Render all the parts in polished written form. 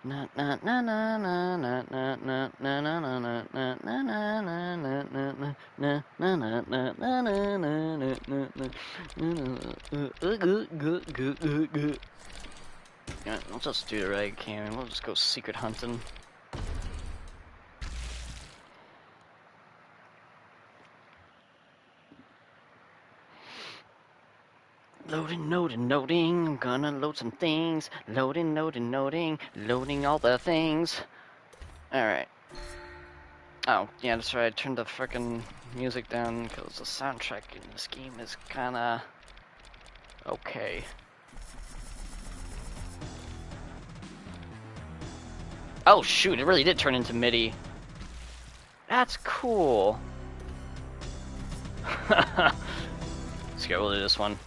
I'll just do the right can. We'll just go secret hunting. Loading, loading, I'm gonna load some things. Loading, loading all the things. Alright. Oh, yeah, that's right, I turned the frickin' music down because the soundtrack in this game is kinda... okay. Oh shoot, it really did turn into MIDI. That's cool. Let's get rid of this one.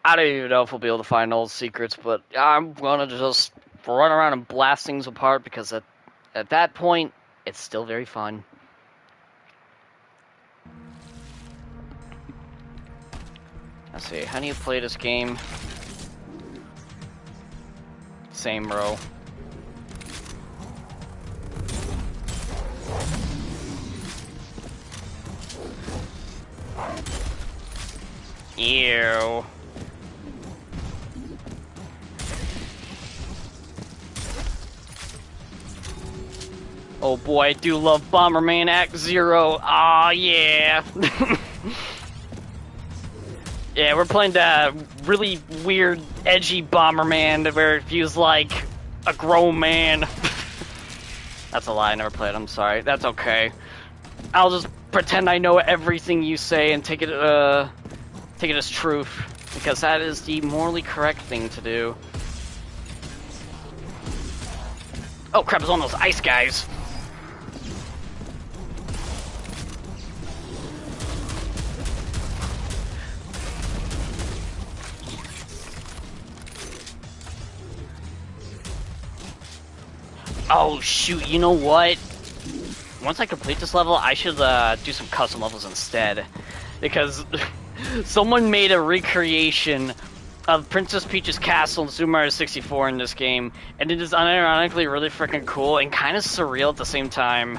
I don't even know if we'll be able to find all the secrets, but I'm gonna just run around and blast things apart because at that point, it's still very fun. Let's see, how do you play this game? Same row. Ew. Oh boy, I do love Bomberman Act Zero. Aw, yeah. Yeah, we're playing that really weird, edgy Bomberman where it feels like a grown man. That's a lie, I never played, I'm sorry. That's okay. I'll just pretend I know everything you say and take it as truth, because that is the morally correct thing to do. Oh crap, it's one of those ice guys. Oh shoot, you know what? Once I complete this level, I should do some custom levels instead. Because someone made a recreation of Princess Peach's castle in Super Mario 64 in this game, and it is unironically really freaking cool and kind of surreal at the same time.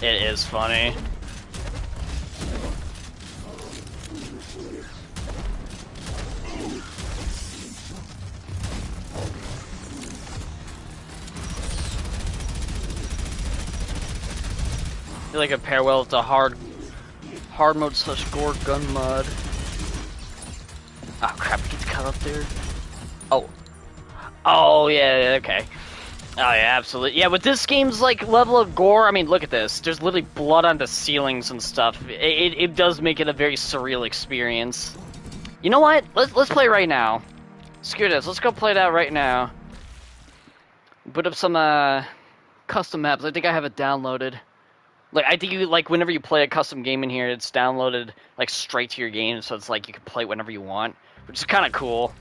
It is funny. I feel like a pair well with the hard mode / gore gun mod. Oh crap, get cut up there. Oh yeah, okay. Oh yeah, absolutely. Yeah, but this game's like level of gore. I mean, look at this. There's literally blood on the ceilings and stuff. It does make it a very surreal experience. You know what? Let's play right now. Screw this. Let's go play that right now. Put up some custom maps. I think I have it downloaded. Like I think whenever you play a custom game in here, it's downloaded like straight to your game, so it's like you can play it whenever you want, which is kind of cool.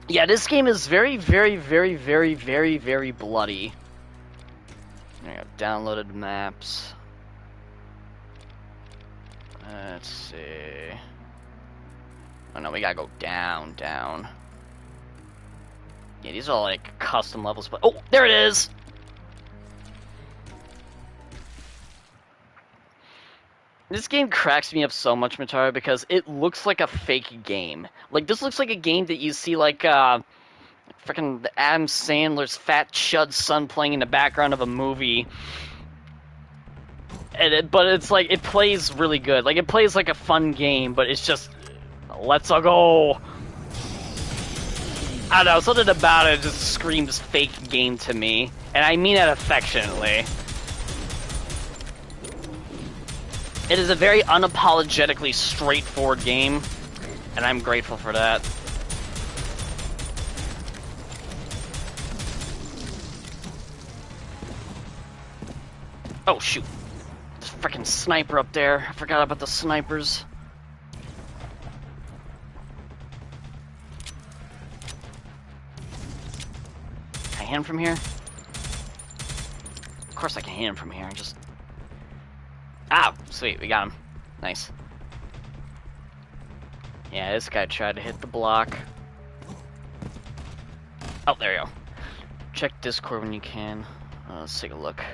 Yeah, this game is very, very, very, very, very, very bloody. I got downloaded maps. Let's see. Oh no, we gotta go down. Yeah, these are all like custom levels, but oh, there it is! This game cracks me up so much, Mataru, because it looks like a fake game. Like, this looks like a game that you see, like, frickin' Adam Sandler's fat chud son playing in the background of a movie. But it's like, it plays really good. Like, it plays like a fun game, but it's just, let's-a go! I don't know, something about it just screams fake game to me. And I mean that affectionately. It is a very unapologetically straightforward game, and I'm grateful for that. Oh shoot. There's a freaking sniper up there. I forgot about the snipers. hit him from here? Of course I can hit him from here. Just... Ah! Sweet, we got him. Nice. Yeah, this guy tried to hit the block. Oh, there you go. Check Discord when you can. Let's take a look.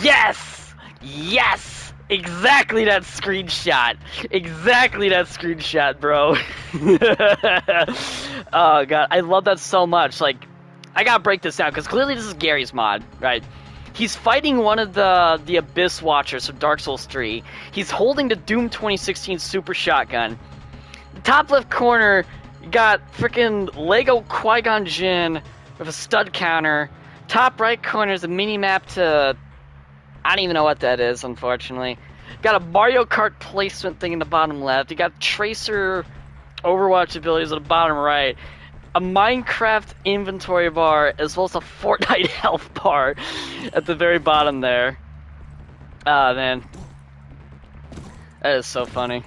Yes! Yes! Exactly that screenshot. Exactly that screenshot, bro. Oh god, I love that so much. Like, I gotta break this down because clearly this is Gary's mod, right? He's fighting one of the Abyss Watchers from Dark Souls 3. He's holding the Doom 2016 Super Shotgun. The top left corner, you got freaking Lego Qui-Gon Jinn with a stud counter. Top right corner is a mini map to... I don't even know what that is, unfortunately. Got a Mario Kart placement thing in the bottom left. You got Tracer Overwatch abilities at the bottom right. A Minecraft inventory bar, as well as a Fortnite health bar at the very bottom there. Ah, man. That is so funny.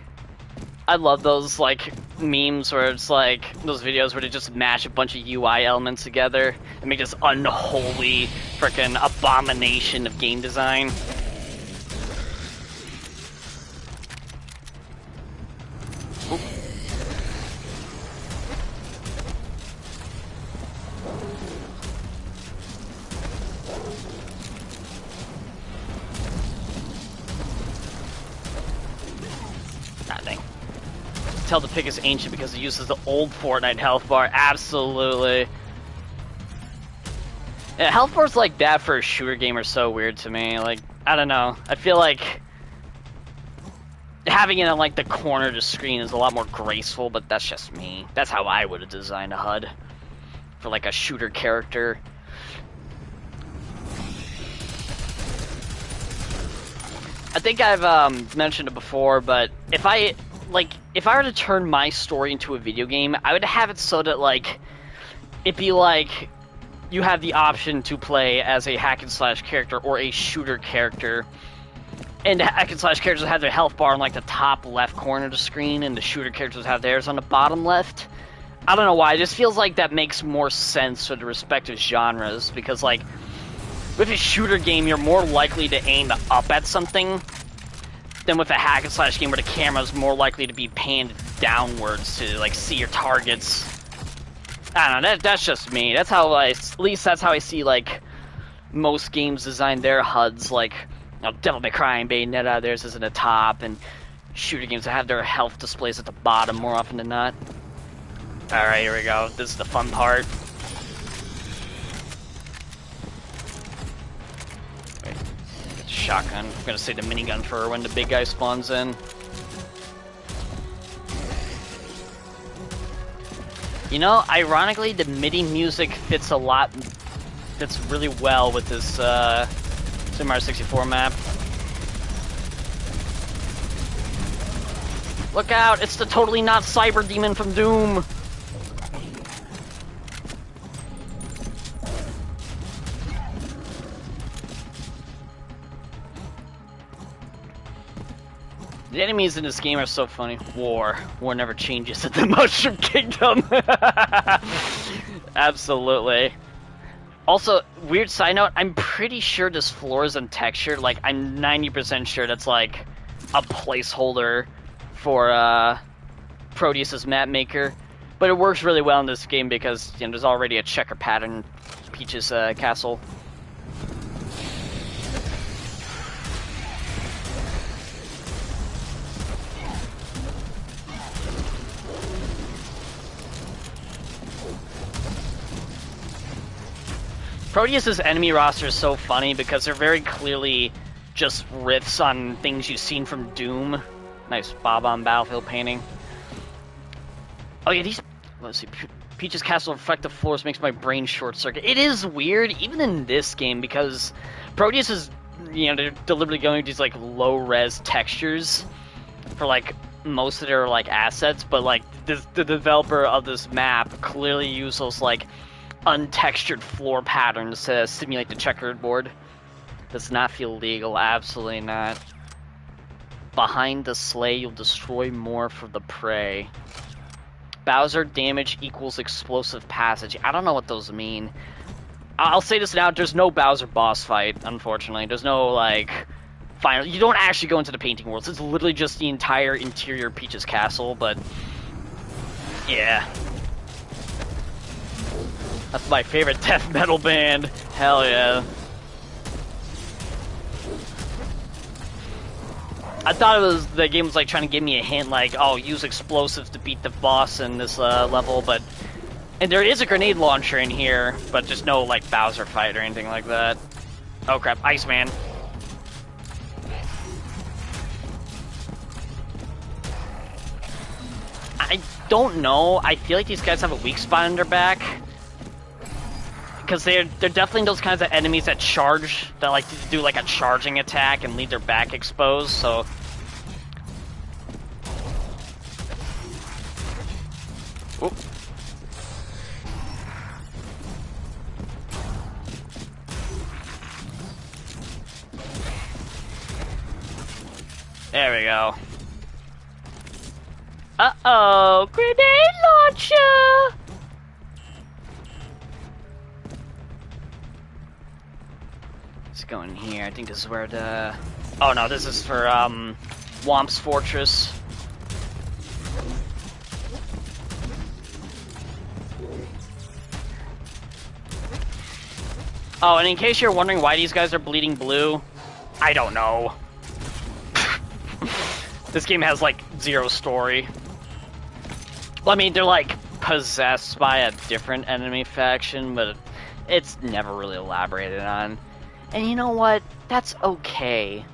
I love those, like, memes where it's like, those videos where they just mash a bunch of UI elements together and make this unholy frickin' abomination of game design. Oop. Ah, dang. Tell the pick is ancient because it uses the old Fortnite health bar. Absolutely. Yeah, health bars like that for a shooter game are so weird to me. Like, I don't know. I feel like having it on like the corner of the screen is a lot more graceful, but that's just me. That's how I would have designed a HUD for like a shooter character. I think I've mentioned it before, but if I were to turn my story into a video game, I would have it so that, like, it'd be like you have the option to play as a hack and slash character or a shooter character. And the hack and slash characters have their health bar in, like, the top left corner of the screen, and the shooter characters have theirs on the bottom left. I don't know why, it just feels like that makes more sense for the respective genres, because, like, with a shooter game, you're more likely to aim up at something than with a hack and slash game where the camera's more likely to be panned downwards to, like, see your targets. I don't know, that's just me. That's how at least that's how I see, like, most games design their HUDs, like, you know, Devil May Cry and Bayonetta, theirs is at the top, and shooter games that have their health displays at the bottom more often than not. Alright, here we go. This is the fun part. Shotgun. I'm gonna say the minigun for when the big guy spawns in. You know, ironically, the MIDI music fits really well with this Super Mario 64 map. Look out! It's the totally not Cyber Demon from Doom! The enemies in this game are so funny. War never changes at the Mushroom Kingdom. Absolutely. Also, weird side note, I'm pretty sure this floor is untextured. Like, I'm 90% sure that's like a placeholder for Proteus's map maker. But it works really well in this game because, you know, there's already a checker pattern in Peach's castle. Proteus's enemy roster is so funny because they're very clearly just riffs on things you've seen from Doom. Nice Bob-on Battlefield painting. Oh yeah, let's see, Peach's Castle reflective floors makes my brain short circuit. It is weird, even in this game, because Proteus is, you know, they're deliberately going these like low-res textures for like most of their like assets, but like the developer of this map clearly used those like untextured floor patterns to simulate the checkered board. Does not feel legal, absolutely not. Behind the sleigh, you'll destroy more for the prey. Bowser damage equals explosive passage. I don't know what those mean. I'll say this now, there's no Bowser boss fight, unfortunately. There's no, like, final... You don't actually go into the painting worlds. It's literally just the entire interior Peach's castle, but... Yeah. That's my favorite death metal band. Hell yeah. I thought the game was like trying to give me a hint, like, oh, use explosives to beat the boss in this level, but... And there is a grenade launcher in here, but just no, like, Bowser fight or anything like that. Oh crap, Iceman. I don't know, I feel like these guys have a weak spot in their back. Because they're definitely those kinds of enemies that charge, that like to do like a charging attack and leave their back exposed, so... Oop. There we go. Uh-oh! Grenade launcher! Let's go in here. I think this is where the... Oh no, this is for, Womp's Fortress. Oh, and in case you're wondering why these guys are bleeding blue, I don't know. This game has, like, zero story. Well, I mean, they're, like, possessed by a different enemy faction, but it's never really elaborated on. And you know what? That's okay.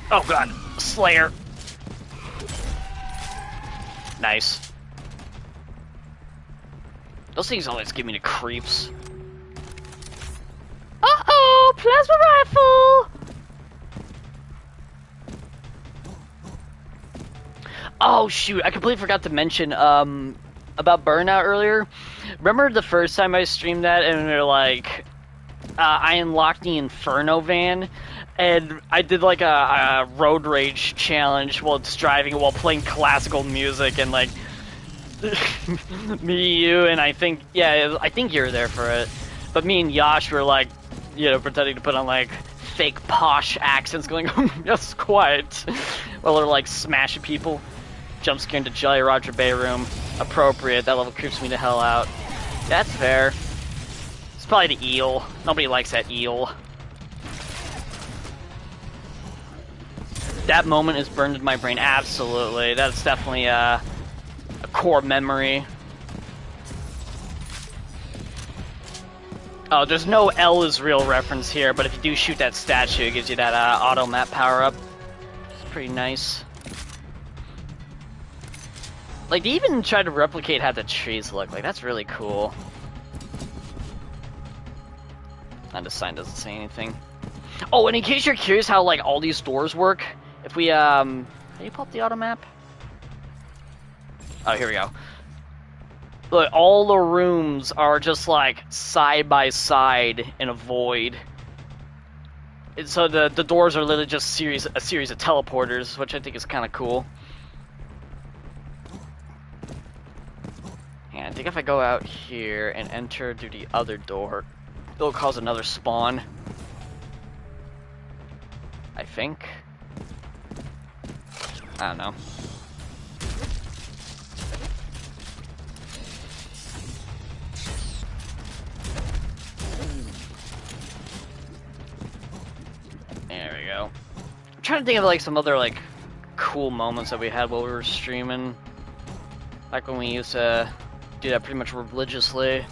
Oh god, Slayer. Nice. Those things always give me the creeps. Uh-oh! Plasma rifle! Oh shoot, I completely forgot to mention about Burnout earlier. Remember the first time I streamed that and they're like I unlocked the Inferno van and I did like a road rage challenge while it's driving while playing classical music and like me, you, and I think you're there for it. But me and Yash were like, you know, pretending to put on like fake posh accents going, yes, quite. While they're like smashing people. Jump scare into Jolly Roger Bay room. Appropriate. That level creeps me the hell out. That's fair. It's probably the eel. Nobody likes that eel. That moment is burned in my brain. Absolutely. That's definitely a core memory. Oh, there's no L is real reference here, but if you do shoot that statue, it gives you that auto map power up. It's pretty nice. Like, they even tried to replicate how the trees look. Like, that's really cool. And the sign doesn't say anything. Oh, and in case you're curious how, like, all these doors work, if we, can you pull up the auto map? Oh, here we go. Look, all the rooms are just, like, side by side in a void. And so the doors are literally just a series of teleporters, which I think is kind of cool. And I think if I go out here and enter through the other door, it'll cause another spawn. I think. I don't know. There we go. I'm trying to think of like some other like cool moments that we had while we were streaming. Like when we used to do that pretty much religiously. There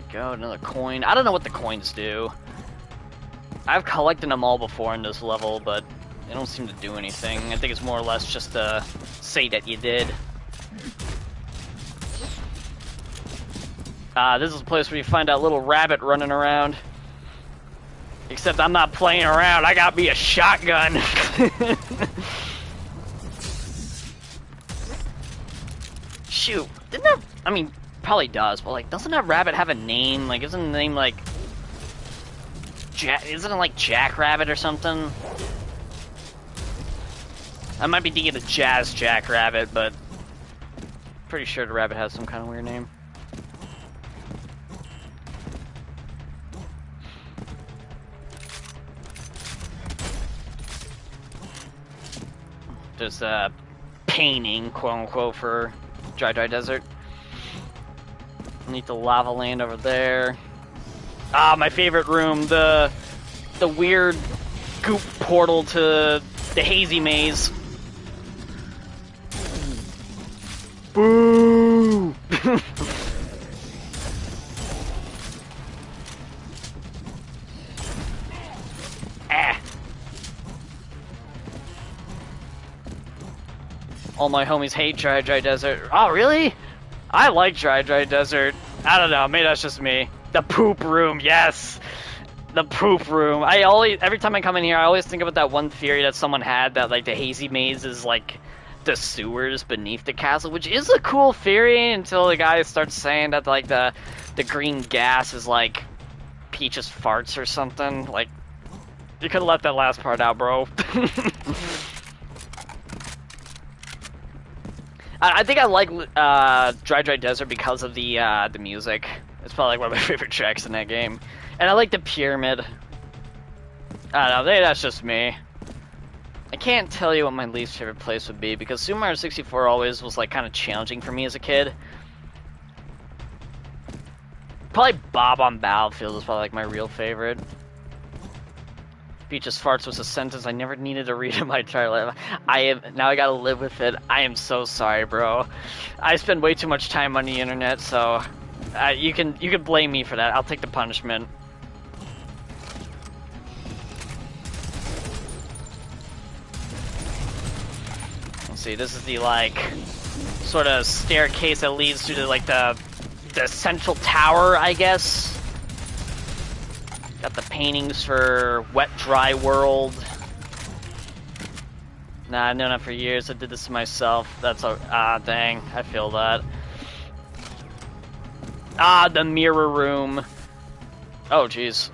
we go, another coin. I don't know what the coins do. I've collected them all before in this level, but they don't seem to do anything. I think it's more or less just to say that you did. This is a place where you find that little rabbit running around. Except I'm not playing around, I got me a shotgun. Shoot, didn't that, I mean, probably does, but like, doesn't that rabbit have a name? Like, isn't the name like isn't it like Jackrabbit or something? I might be thinking of Jazz Jackrabbit, but pretty sure the rabbit has some kind of weird name. There's a painting, quote unquote, for Dry Desert. Need the lava land over there. Ah, my favorite room, the weird goop portal to the hazy maze. Boo! Ah. All my homies hate Dry Desert. Oh, really? I like Dry Desert. I don't know, maybe that's just me. The poop room, yes! The poop room. Every time I come in here, I always think about that one theory that someone had that, like, the hazy maze is, like, the sewers beneath the castle, which is a cool theory until the guy starts saying that, like, the green gas is, like, Peach's farts or something. Like, you could've left that last part out, bro. I think I like Dry Desert because of the music. It's probably like one of my favorite tracks in that game. And I like the pyramid. I don't know, maybe that's just me. I can't tell you what my least favorite place would be because Super Mario 64 always was like kind of challenging for me as a kid. Probably Bob on Battlefield is probably like my real favorite. Peach's farts was a sentence I never needed to read in my entire life. Now I gotta live with it. I am so sorry, bro. I spend way too much time on the internet, so you can blame me for that. I'll take the punishment. Let's see. This is the like sort of staircase that leads to like the central tower, I guess. Got the paintings for Wet Dry World. Nah, I've known that for years. I did this to myself. That's dang. I feel that. Ah, the mirror room. Oh, jeez.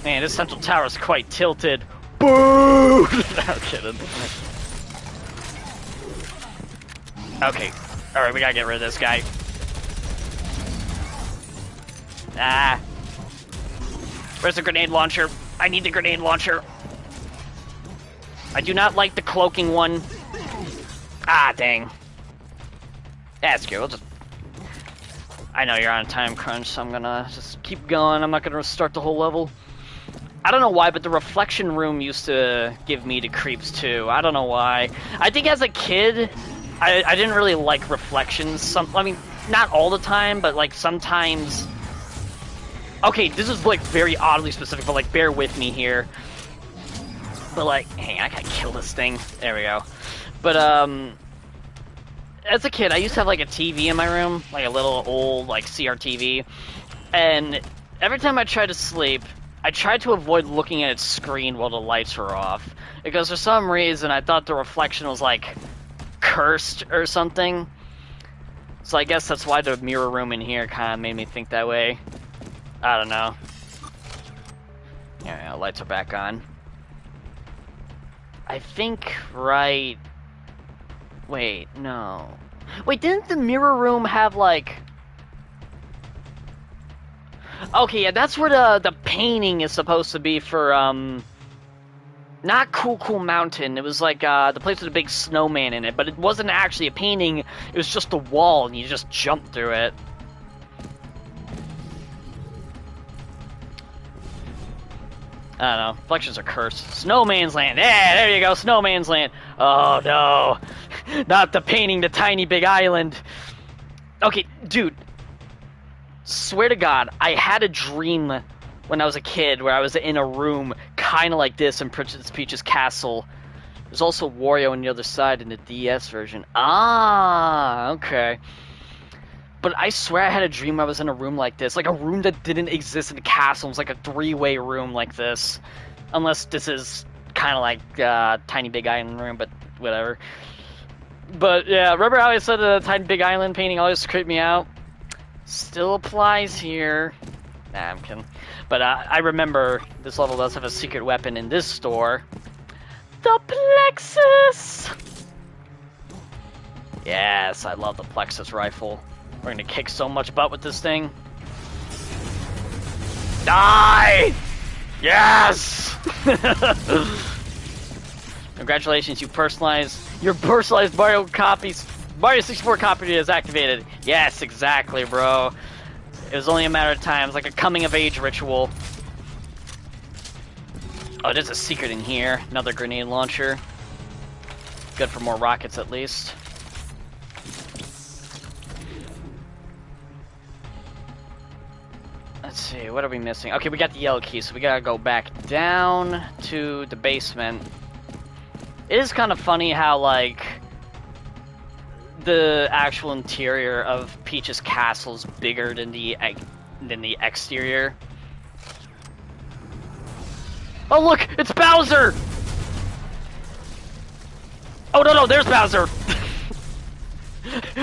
Man, this central tower is quite tilted. Boo! I'm kidding. Okay. Alright, we gotta get rid of this guy. Ah. Where's the grenade launcher? I need the grenade launcher. I do not like the cloaking one. Ah, dang. That's good. We'll just... I know you're on a time crunch, so I'm gonna just keep going. I'm not gonna restart the whole level. I don't know why, but the reflection room used to give me the creeps too. I don't know why. I think as a kid... I didn't really like reflections. I mean, not all the time, but like sometimes. Okay, this is like very oddly specific, but like bear with me here. But like, hang on, I gotta kill this thing. There we go. But as a kid, I used to have like a TV in my room, like a little old like CRTV, and every time I tried to sleep, I tried to avoid looking at its screen while the lights were off, because for some reason I thought the reflection was like cursed or something. So I guess that's why the mirror room in here kind of made me think that way. I don't know. Yeah, lights are back on. I think, right... Wait, no. Wait, didn't the mirror room have, like... Okay, yeah, that's where the painting is supposed to be for, not Cool Mountain. It was like the place with a big snowman in it, but it wasn't actually a painting. It was just a wall, and you just jumped through it. I don't know. Reflections are cursed. Snowman's Land. Yeah, there you go. Snowman's Land. Oh no, not the painting. The tiny big island. Okay, dude. Swear to God, I had a dream when I was a kid where I was in a room kind of like this in Princess Peach's castle. There's also Wario on the other side in the DS version. Ah, okay. But I swear I had a dream I was in a room like this. Like a room that didn't exist in the castle. It was like a three-way room like this. Unless this is kind of like Tiny Big Island room, but whatever. But yeah, remember how I said the tiny big island painting always creeped me out? Still applies here. Nah, I'm kidding. But I remember this level does have a secret weapon in this store. The Plexus! Yes, I love the Plexus rifle. We're gonna kick so much butt with this thing. Die! Yes! Congratulations, your personalized Mario copies. Mario 64 copy is activated. Yes, exactly, bro. It was only a matter of time. It's like a coming of age ritual. Oh, there's a secret in here. Another grenade launcher. Good for more rockets, at least. Let's see, what are we missing? Okay, we got the yellow key, so we gotta go back down to the basement. It is kind of funny how, like, the actual interior of Peach's castle is bigger than the exterior. Oh look, it's Bowser! Oh no, there's Bowser!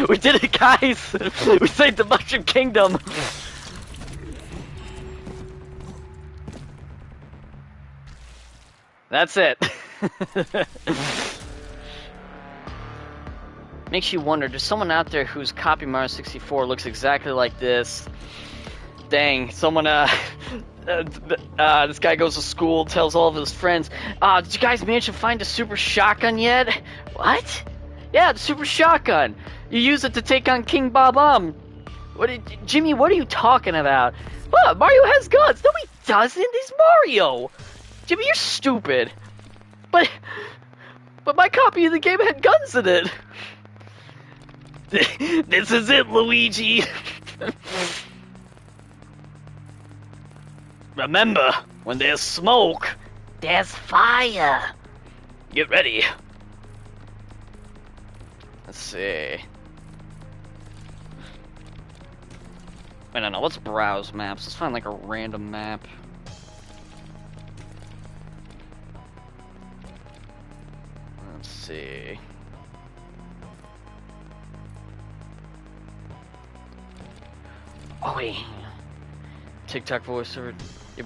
We did it, guys! We saved the Mushroom Kingdom! That's it. Makes you wonder, there's someone out there whose copy Mario 64 looks exactly like this. Dang, someone, this guy goes to school, tells all of his friends, did you guys manage to find a super shotgun yet? What? Yeah, the super shotgun. You use it to take on King Bob-omb. Jimmy, what are you talking about? What? Mario has guns. No, he doesn't. He's Mario. Jimmy, you're stupid. But my copy of the game had guns in it. This is it, Luigi. Remember, when there's smoke, there's fire. Get ready. Let's see. Wait, no, let's browse maps. Let's find like a random map. Let's see. Oh wait. TikTok voiceover. They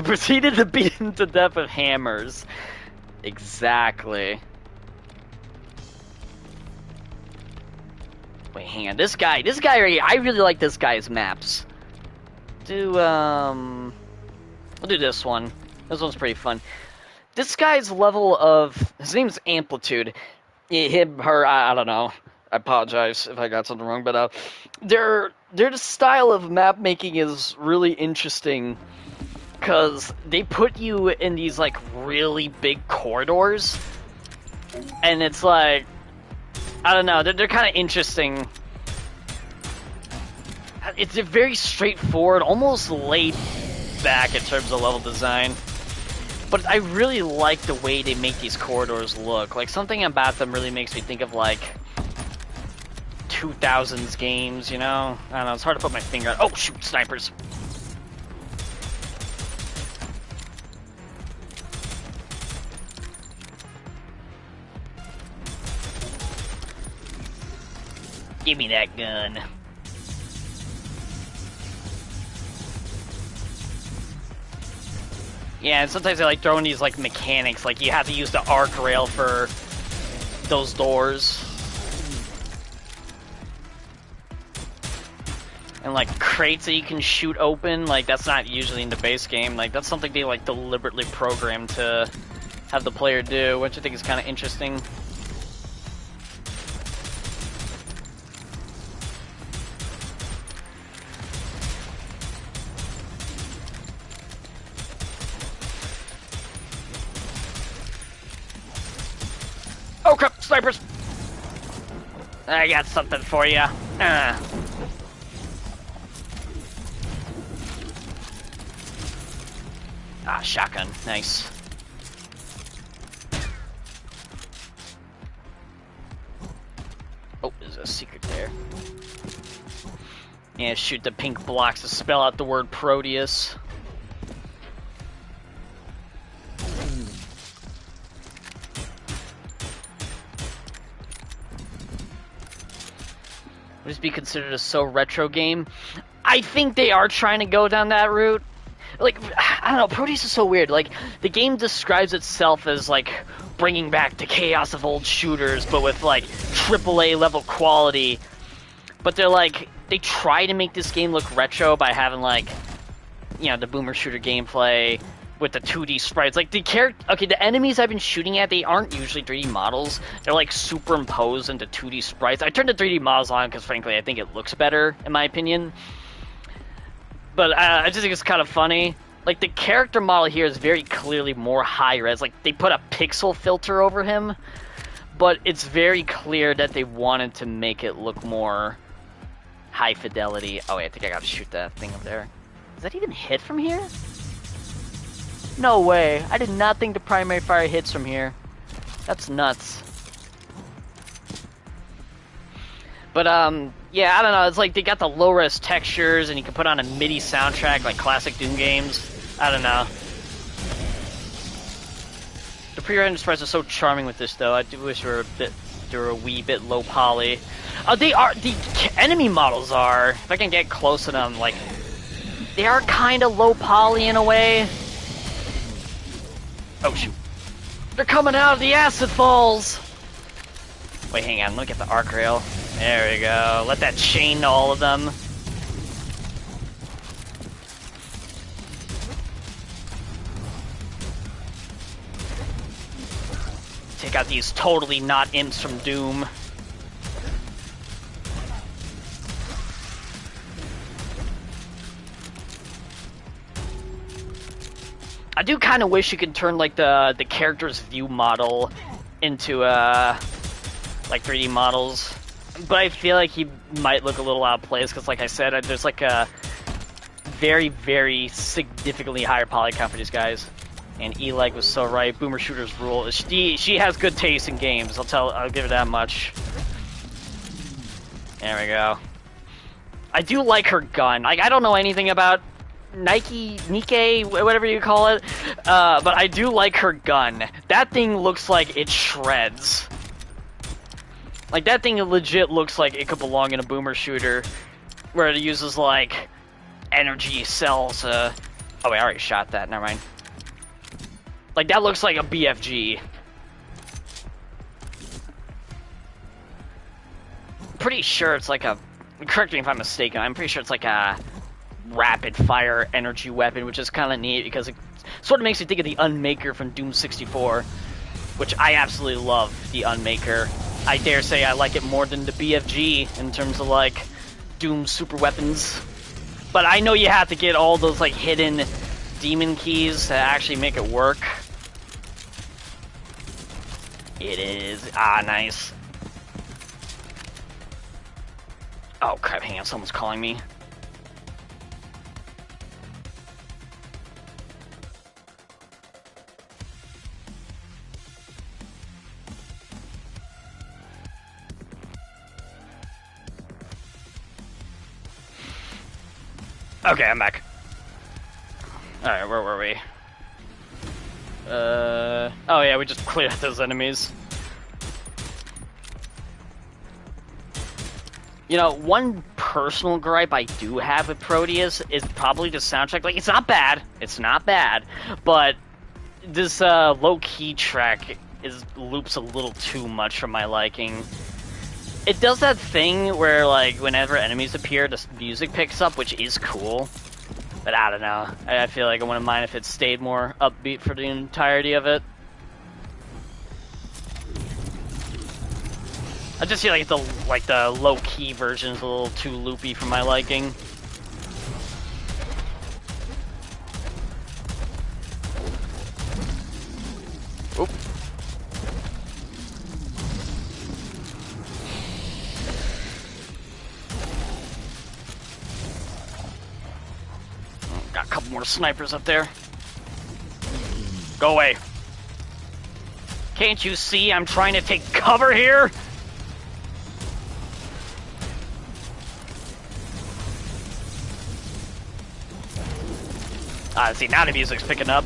proceeded to beat him to death with hammers. Exactly. Wait, hang on. This guy right here, I really like this guy's maps. We'll do this one. This one's pretty fun. This guy's level of, his name's Amplitude. Him, her, I don't know. I apologize if I got something wrong, but their style of map making is really interesting because they put you in these like really big corridors, and it's like, I don't know, they're kind of interesting. It's very straightforward, almost laid back in terms of level design. But I really like the way they make these corridors look. Like, something about them really makes me think of, like, 2000s games, you know? I don't know, it's hard to put my finger on. Oh, shoot, snipers. Give me that gun. Yeah, and sometimes they like throwing these like mechanics, like you have to use the arc rail for those doors. And like crates that you can shoot open, like that's not usually in the base game. Like that's something they like deliberately programmed to have the player do, which I think is kind of interesting. Oh crap, snipers! I got something for you. Ah, shotgun, nice. Oh, there's a secret there. Yeah, shoot the pink blocks to spell out the word Proteus. would this be considered a so retro game? I think they are trying to go down that route. Like, I don't know, Proteus is so weird. Like, the game describes itself as, like, bringing back the chaos of old shooters, but with, like, AAA level quality. But they're, like, they try to make this game look retro by having, like, you know, the boomer shooter gameplay with the 2D sprites. Like, the enemies I've been shooting at, they aren't usually 3D models. They're, like, superimposed into 2D sprites. I turned the 3D models on because, frankly, I think it looks better, in my opinion. But I just think it's kind of funny. Like, the character model here is very clearly more high-res. Like, they put a pixel filter over him, but it's very clear that they wanted to make it look more high fidelity. Oh, wait, I think I gotta shoot that thing up there. Does that even hit from here? No way. I did not think the primary fire hits from here. That's nuts. But, yeah, I don't know. It's like they got the low-res textures, and you can put on a MIDI soundtrack like classic Doom games. I don't know. The pre-rendered sprites are so charming with this, though. I do wish they were a wee bit low poly. The enemy models are. If I can get close to them, like, they are kind of low poly in a way. Oh shoot! They're coming out of the acid falls. Wait, hang on. Look at the arc rail. There we go. Let that chain to all of them. Take out these totally not imps from Doom. I do kind of wish you could turn like the character's view model into like 3D models, but I feel like he might look a little out of place because, like I said, there's like a very, very significantly higher poly count for these guys. And E-Leg was so right. Boomer shooters rule. She has good taste in games. I'll give her that much. There we go. I do like her gun. Like, I don't know anything about Nike, whatever you call it, but I do like her gun. That thing looks like it shreds. Like, that thing legit looks like it could belong in a boomer shooter, where it uses, like, energy cells. Oh, wait, I already shot that. Never mind. Like, that looks like a BFG. Pretty sure it's like a... Correct me if I'm mistaken. I'm pretty sure it's like a rapid-fire energy weapon, which is kind of neat because it sort of makes me think of the Unmaker from Doom 64, which I absolutely love, the Unmaker. I dare say I like it more than the BFG in terms of, like, Doom super weapons. But I know you have to get all those, like, hidden demon keys to actually make it work. It is. Ah, nice. Oh, crap, hang on, someone's calling me. Okay, I'm back. Alright, where were we? Oh yeah, we just cleared out those enemies. You know, one personal gripe I do have with Proteus is probably the soundtrack. Like, it's not bad. It's not bad. But this low-key track loops a little too much for my liking. It does that thing where, like, whenever enemies appear, the music picks up, which is cool. But I don't know. I feel like I wouldn't mind if it stayed more upbeat for the entirety of it. I just feel like the low-key version is a little too loopy for my liking. Oop. Got a couple more snipers up there. Go away. Can't you see I'm trying to take cover here? See, now the music's picking up.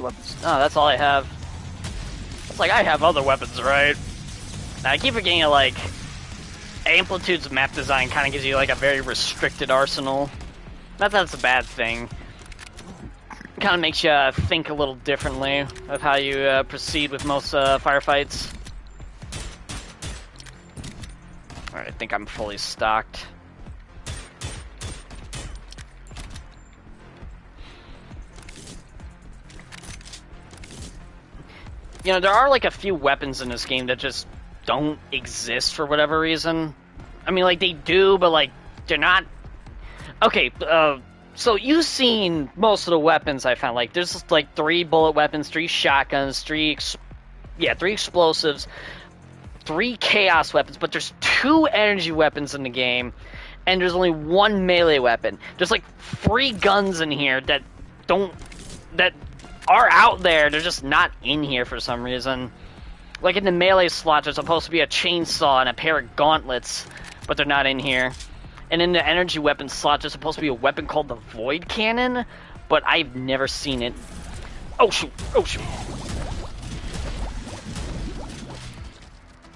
weapons? Oh, that's all I have. It's like, I have other weapons, right? Now, I keep forgetting, like, Amplitude's map design kind of gives you, like, a very restricted arsenal. Not that that's a bad thing. It kind of makes you think a little differently of how you proceed with most firefights. Alright, I think I'm fully stocked. You know, there are like a few weapons in this game that just don't exist for whatever reason. I mean, like, they do, but, like, they're not... Okay, so you've seen most of the weapons I found. Like, there's, like, 3 bullet weapons, 3 shotguns, 3 explosives, 3 chaos weapons, but there's 2 energy weapons in the game, and there's only 1 melee weapon. There's, like, 3 guns in here that are out there, they're just not in here for some reason. Like in the melee slot, there's supposed to be a chainsaw and a pair of gauntlets, but they're not in here. And in the energy weapon slot, there's supposed to be a weapon called the Void Cannon, but I've never seen it. Oh shoot! Oh shoot!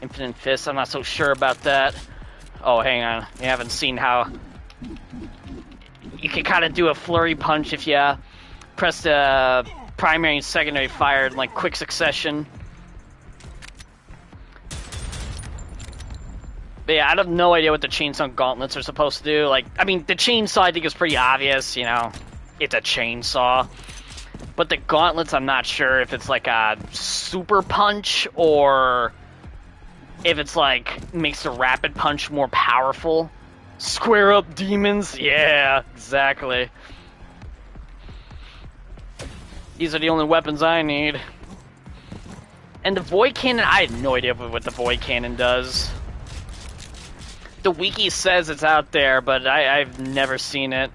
Infinite Fist, I'm not so sure about that. Oh, hang on. You haven't seen how... You can kind of do a flurry punch if you press the primary and secondary fire in, like, quick succession. But yeah, I have no idea what the chainsaw gauntlets are supposed to do. Like, I mean, the chainsaw I think is pretty obvious, you know. It's a chainsaw. But the gauntlets, I'm not sure if it's like a super punch or if it's like makes the rapid punch more powerful. Square up, demons. Yeah, exactly. These are the only weapons I need. And the Void Cannon, I had no idea what the Void Cannon does. The wiki says it's out there, but I've never seen it.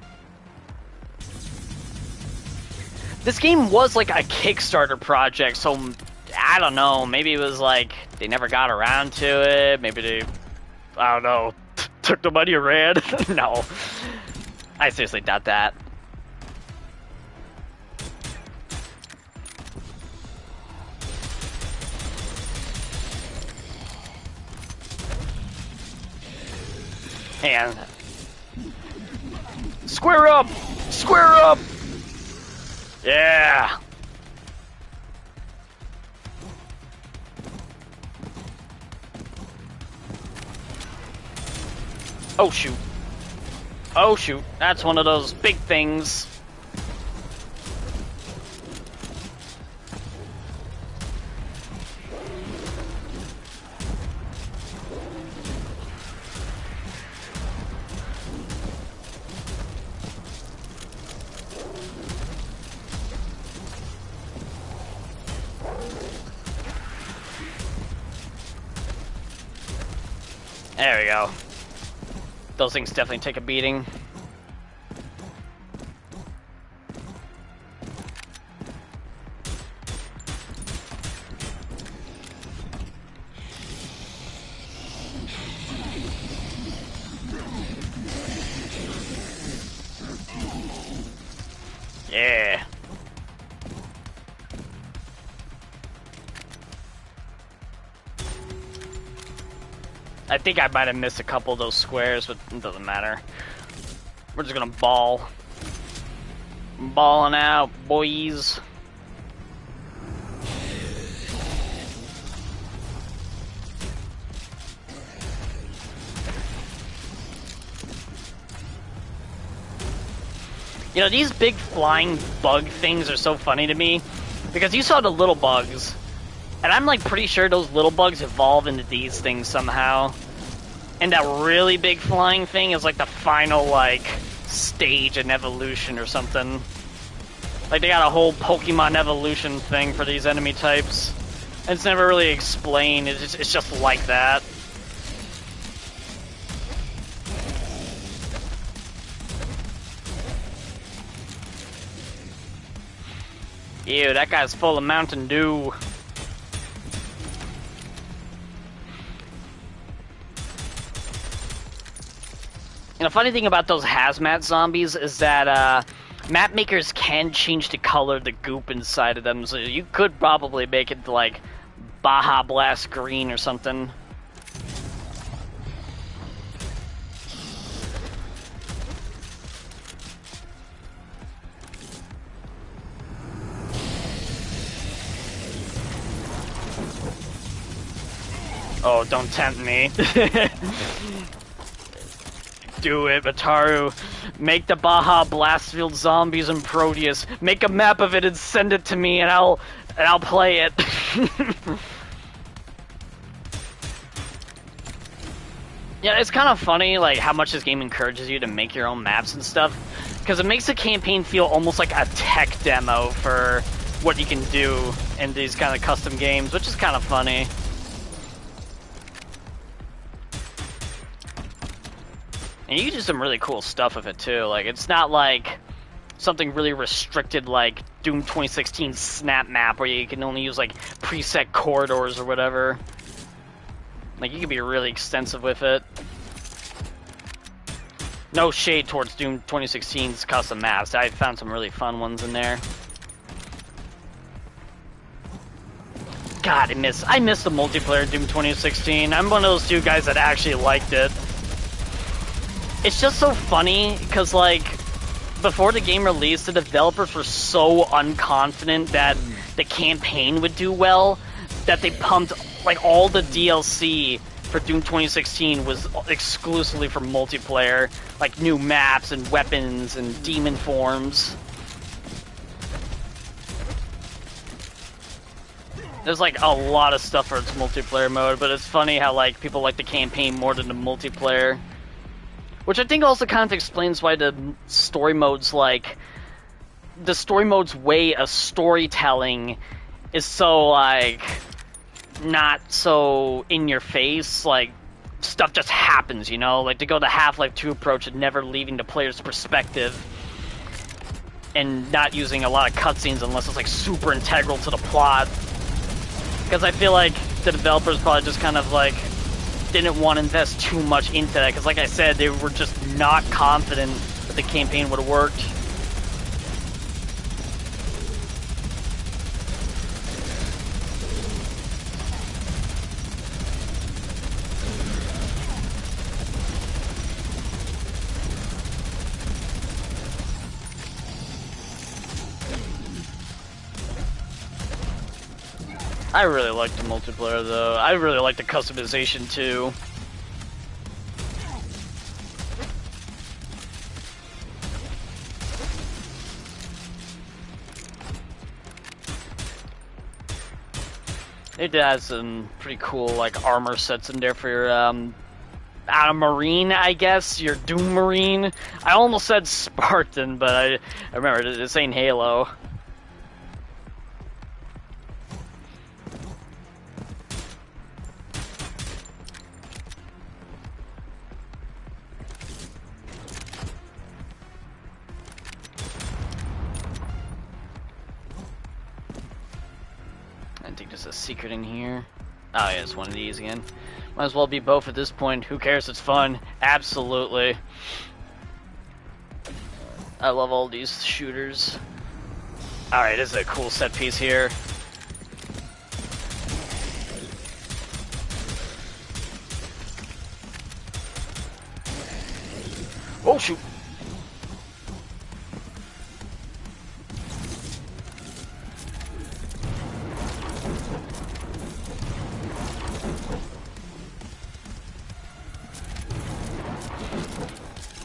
This game was like a Kickstarter project, so I don't know. Maybe it was like they never got around to it. Maybe they, I don't know, took the money and ran. No, I seriously doubt that. And square up! Square up! Yeah! Oh shoot. Oh shoot. That's one of those big things. There we go. Those things definitely take a beating. Yeah. I think I might have missed a couple of those squares, but it doesn't matter. We're just gonna ball. Balling out, boys. You know, these big flying bug things are so funny to me, because you saw the little bugs, and I'm like pretty sure those little bugs evolve into these things somehow. And that really big flying thing is like the final, like, stage in evolution or something. Like, they got a whole Pokemon evolution thing for these enemy types. And it's never really explained, it's just like that. Ew, that guy's full of Mountain Dew. And the funny thing about those hazmat zombies is that map makers can change the color of the goop inside of them, so you could probably make it like Baja Blast green or something. Oh, don't tempt me. Do it, Bataru. Make the Baja Blastfield zombies and Proteus. Make a map of it and send it to me, and I'll play it. Yeah, it's kind of funny, like, how much this game encourages you to make your own maps and stuff, because it makes the campaign feel almost like a tech demo for what you can do in these kind of custom games, which is kind of funny. And you can do some really cool stuff with it too. Like, it's not like something really restricted like Doom 2016's Snap Map where you can only use like preset corridors or whatever. Like, you can be really extensive with it. No shade towards Doom 2016's custom maps. I found some really fun ones in there. God, I miss the multiplayer Doom 2016. I'm one of those two guys that actually liked it. It's just so funny, because, like, before the game released, the developers were so unconfident that the campaign would do well, that they pumped, like, all the DLC for Doom 2016 was exclusively for multiplayer, like new maps and weapons and demon forms. There's, like, a lot of stuff for its multiplayer mode, but it's funny how, like, people like the campaign more than the multiplayer. Which I think also kind of explains why the story mode's like... The story mode's way of storytelling is so, like... not so in your face. Like, stuff just happens, you know? Like, to go the Half-Life 2 approach of never leaving the player's perspective. And not using a lot of cutscenes unless it's, like, super integral to the plot. Because I feel like the developers probably just kind of, like... didn't want to invest too much into that, because like I said, they were just not confident that the campaign would have worked. I really like the multiplayer though. I really like the customization too. It has some pretty cool like armor sets in there for your Marine, I guess, your Doom Marine. I almost said Spartan, but I remember this ain't Halo. I think there's a secret in here. Oh yeah, it's one of these again. Might as well be both at this point. Who cares? It's fun. Absolutely. I love all these shooters. Alright, this is a cool set piece here. Oh shoot!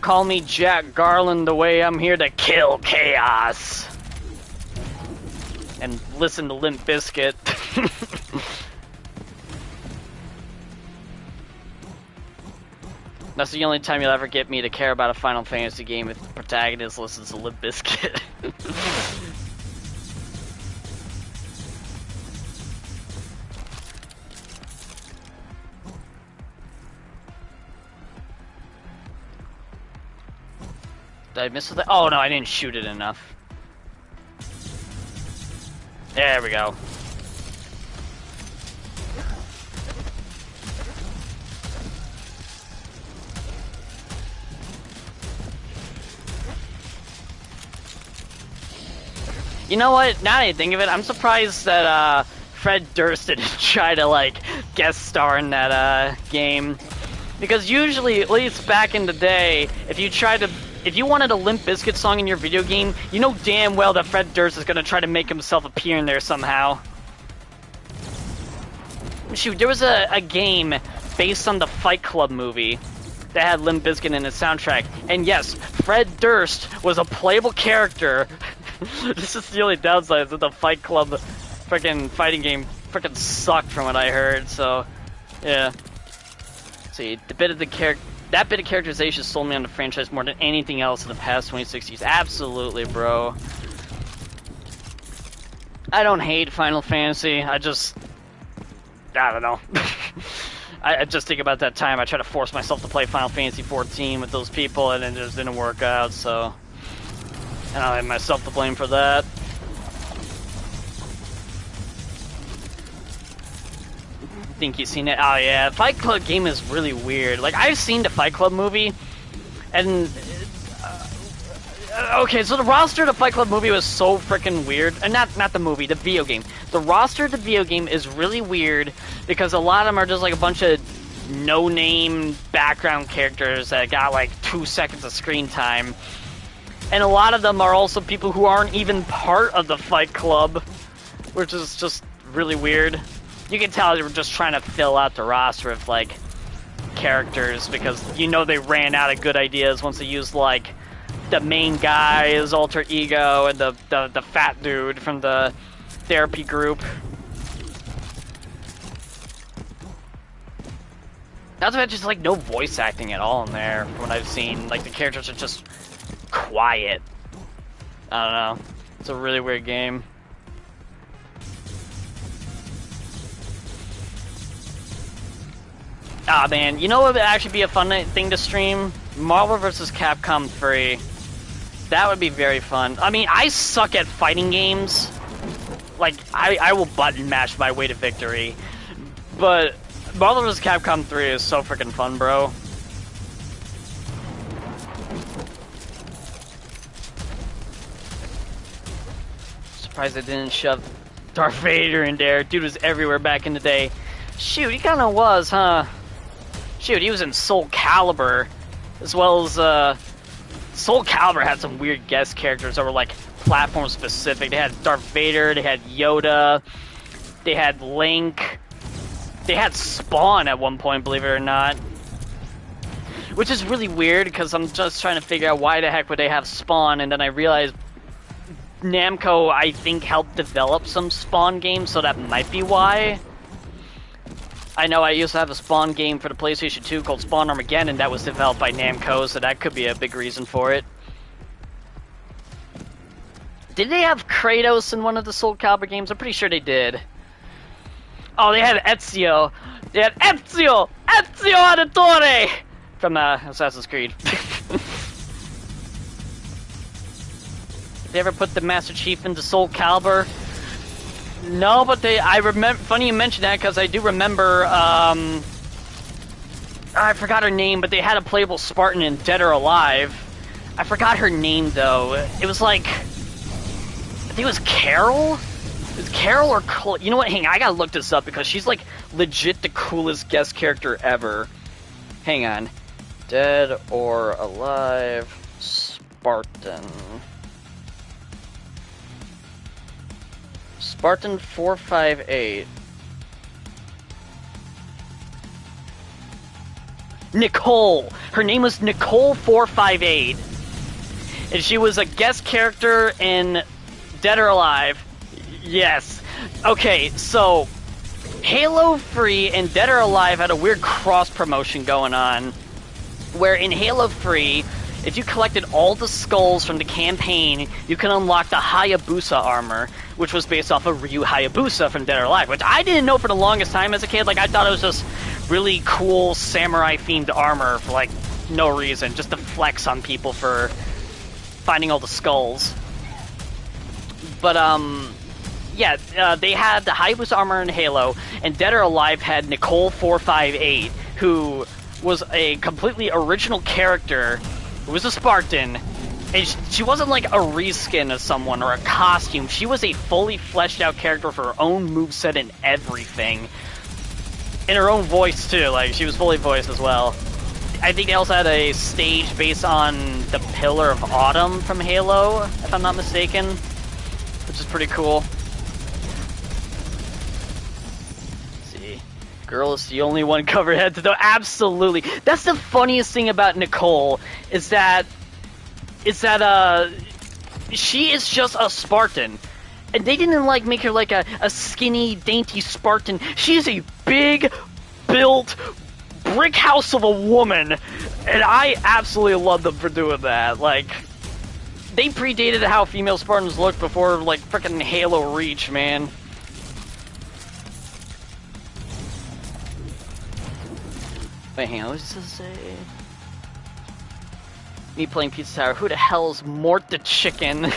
Call me Jack Garland, the way I'm here to kill chaos. And listen to Limp Bizkit. That's the only time you'll ever get me to care about a Final Fantasy game if the protagonist listens to Limp Bizkit. Did I miss something? Oh no, I didn't shoot it enough. There we go. You know what? Now that I think of it, I'm surprised that Fred Durst didn't try to like guest star in that game, because usually, at least back in the day, if you wanted a Limp Bizkit song in your video game, you know damn well that Fred Durst is gonna try to make himself appear in there somehow. Shoot, there was a game based on the Fight Club movie that had Limp Bizkit in its soundtrack, and yes, Fred Durst was a playable character. This is the only downside, is that the Fight Club freaking fighting game freaking sucked from what I heard, so yeah. Let's see, that bit of characterization sold me on the franchise more than anything else in the past 26 years. Absolutely, bro. I don't hate Final Fantasy, I don't know. I just think about that time I tried to force myself to play Final Fantasy 14 with those people, and it just didn't work out, so... And I have myself to blame for that. Think you've seen it? Oh yeah, Fight Club game is really weird. Like, I've seen the Fight Club movie, and... okay, so the roster of the Fight Club movie was so freaking weird. And not the movie, the video game. The roster of the video game is really weird, because a lot of them are just like a bunch of no-name background characters that got like 2 seconds of screen time. And a lot of them are also people who aren't even part of the Fight Club, which is just really weird. You can tell they were just trying to fill out the roster of, like, characters, because you know they ran out of good ideas once they used, like, the main guy, his alter ego, and the fat dude from the therapy group. Not to mention, just, like, no voice acting at all in there, from what I've seen. Like, the characters are just... quiet. I don't know. It's a really weird game. Ah man, you know what would actually be a fun thing to stream? Marvel vs. Capcom 3. That would be very fun. I mean, I suck at fighting games. Like, I will button mash my way to victory. But Marvel vs. Capcom 3 is so freaking fun, bro. Surprised I didn't shove Darth Vader in there. Dude was everywhere back in the day. Shoot, he kinda was, huh? Shoot, he was in Soul Calibur, as well as, Soul Calibur had some weird guest characters that were, like, platform specific. They had Darth Vader, they had Yoda, they had Link, they had Spawn at one point, believe it or not. Which is really weird, because I'm just trying to figure out why the heck would they have Spawn, and then I realized Namco, I think, helped develop some Spawn games, so that might be why. I know I used to have a Spawn game for the PlayStation 2 called Spawn Armageddon, and that was developed by Namco, so that could be a big reason for it. Did they have Kratos in one of the Soul Calibur games? I'm pretty sure they did. Oh, they had Ezio. They had Ezio Auditore from Assassin's Creed. Did they ever put the Master Chief into Soul Calibur? No, but I remember, funny you mentioned that, because I do remember, I forgot her name, but they had a playable Spartan in Dead or Alive. I forgot her name, though. It was like, I think it was Carol? It was Carol or Cole? You know what, hang on, I gotta look this up, because she's like, legit the coolest guest character ever. Hang on. Dead or Alive Spartan. Spartan 458. Nicole! Her name was Nicole 458. And she was a guest character in Dead or Alive. Yes. Okay, so Halo 3 and Dead or Alive had a weird cross-promotion going on, where in Halo 3, if you collected all the skulls from the campaign, you can unlock the Hayabusa armor, which was based off of Ryu Hayabusa from Dead or Alive, which I didn't know for the longest time as a kid. Like, I thought it was just really cool samurai-themed armor for, like, no reason, just to flex on people for finding all the skulls. But, yeah, they had the Hayabusa armor in Halo, and Dead or Alive had Nicole 458, who was a completely original character, who was a Spartan, And she wasn't like a reskin of someone or a costume. She was a fully fleshed out character with her own moveset and everything. In her own voice too, like she was fully voiced as well. I think they also had a stage based on the Pillar of Autumn from Halo, if I'm not mistaken. Which is pretty cool. Let's see. Girl is the only one covered head to toe. Absolutely. That's the funniest thing about Nicole, is that she is just a Spartan. And they didn't like make her like a skinny, dainty Spartan. She is a big, built brick house of a woman. And I absolutely love them for doing that. Like, they predated how female Spartans looked before like frickin' Halo Reach, man. Wait, hang on, what does this say? Me playing Pizza Tower. Who the hell is Mort the Chicken?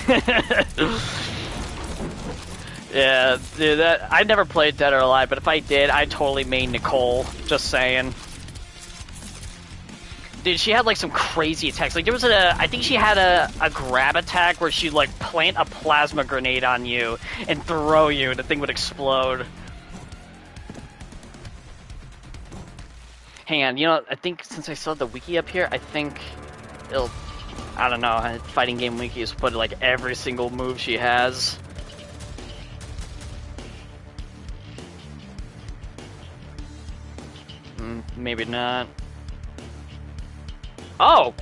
Yeah, dude, I never played Dead or Alive, but if I did, I'd totally main Nicole. Just saying. Dude, she had like some crazy attacks. Like there was I think she had a grab attack where she'd like plant a plasma grenade on you and throw you, and the thing would explode. Hang on, you know, I think since I saw the wiki up here, I think it'll, I don't know, fighting game wiki has put like every single move she has. Maybe not. Oh!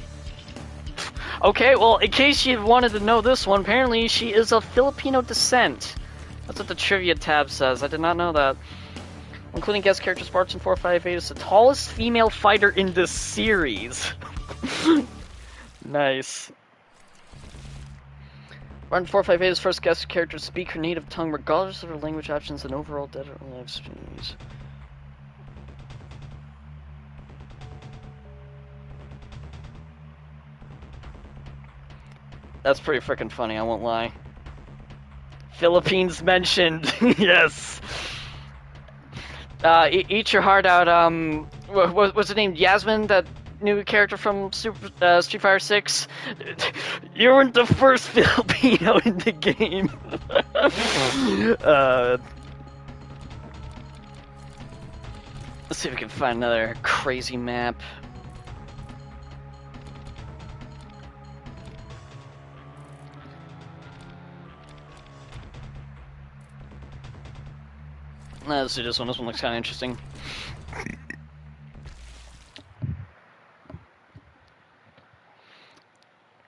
Okay, well, in case you wanted to know this one, apparently she is of Filipino descent. That's what the trivia tab says. I did not know that. Including guest character Spartan 458 is the tallest female fighter in this series. Nice. Spartan 458 is first guest character to speak her native tongue regardless of her language options and overall Dead or Alive experience. That's pretty freaking funny, I won't lie. Philippines mentioned, yes. Eat your heart out, what's her name, Yasmin, that new character from Street Fighter 6? You weren't the first Filipino in the game. Let's see if we can find another crazy map. Let's do this one. This one looks kind of interesting.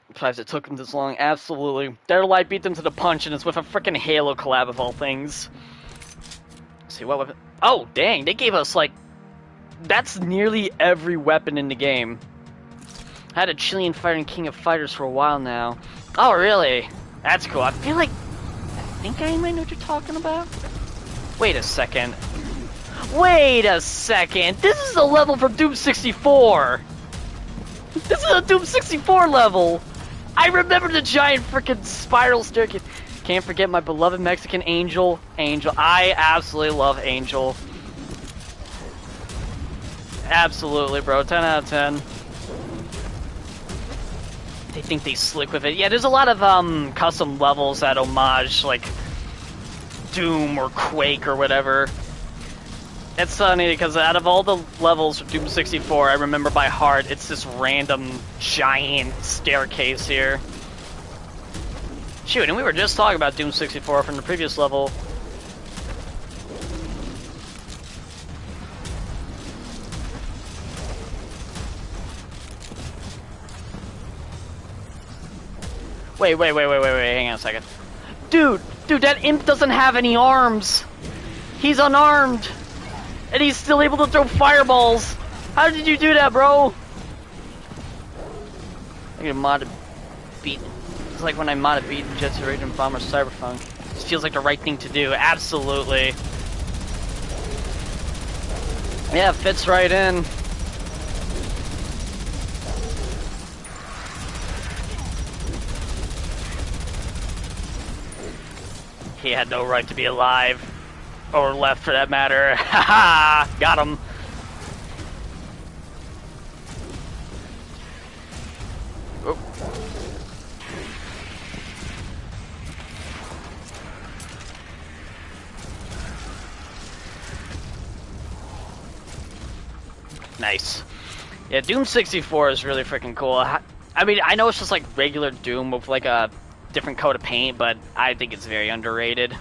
Surprised it took them this long. Absolutely. Dead or Alive beat them to the punch, and it's with a freaking Halo collab of all things. Let's see what weapon. Oh, dang! They gave us like. That's nearly every weapon in the game. I had a Chilean fighter and King of Fighters for a while now. Oh, really? That's cool. I feel like. I think I might know what you're talking about. Wait a second. Wait a second. This is a level from Doom 64. This is a Doom 64 level. I remember the giant freaking spiral staircase. Can't forget my beloved Mexican Angel. Angel. I absolutely love Angel. Absolutely, bro. 10 out of 10. They think they slick with it. Yeah, there's a lot of custom levels that homage, like, Doom or Quake or whatever. It's funny because out of all the levels of Doom 64, I remember by heart, it's this random giant staircase here. Shoot, and we were just talking about Doom 64 from the previous level. Wait, hang on a second. Dude, that imp doesn't have any arms. He's unarmed. And he's still able to throw fireballs. How did you do that, bro? I get a modded beat. It's like when I modded beat Jet Set Radio and Bomber Cyberpunk. This feels like the right thing to do. Absolutely. Yeah, fits right in. He had no right to be alive. Or left, for that matter. Haha! Got him. Oh. Nice. Yeah, Doom 64 is really freaking cool. I mean, I know it's just like regular Doom with like a different coat of paint, but I think it's very underrated.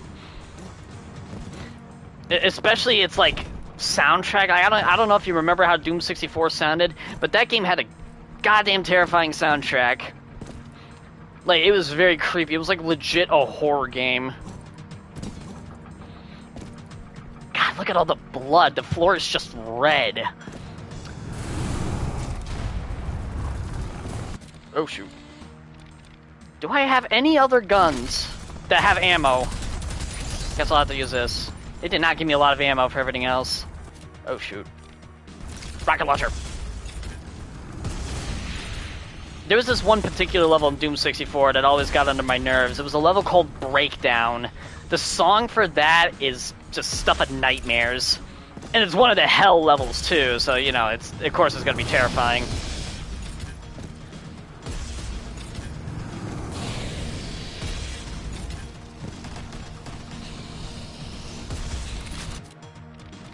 Especially its like soundtrack. I don't know if you remember how Doom 64 sounded, but that game had a goddamn terrifying soundtrack. Like, it was very creepy. It was like legit a horror game. God, look at all the blood. The floor is just red. Oh, shoot. Do I have any other guns that have ammo? Guess I'll have to use this. It did not give me a lot of ammo for everything else. Oh, shoot. Rocket launcher. There was this one particular level in Doom 64 that always got under my nerves. It was a level called Breakdown. The song for that is just stuff of nightmares. And it's one of the hell levels, too, so, you know, it's of course it's gonna be terrifying.